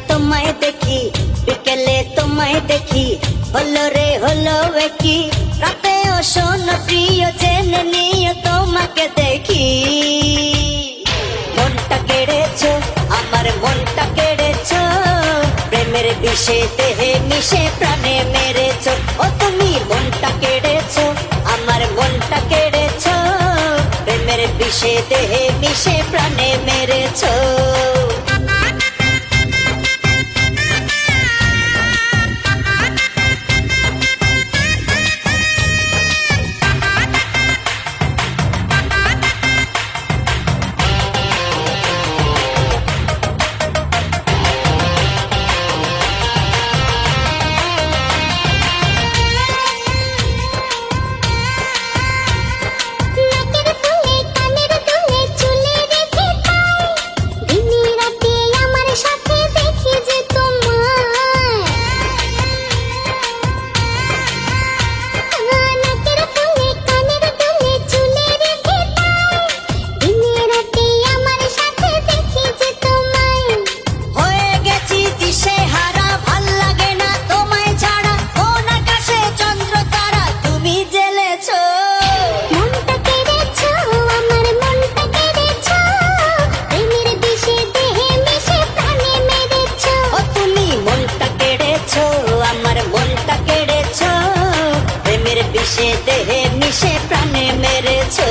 তোমায় দেখি, বিকেলে তোমায় দেখি, হলো রে হলো কি রাতেও শোনো প্রিয় জেনে নিও তোমাকে দেখি। মনটা কেড়েছো, আমার মনটা কেড়েছো, প্রেমের বিষে দেহে মিশে প্রাণে মেরেছো। ও তুমি মনটা কেড়েছো, আমার মনটা কেড়েছো, প্রেমের বিষে দেহে মিশে প্রাণে মেরেছো। বিষে দেহে মিশে প্রাণে মেরেছো।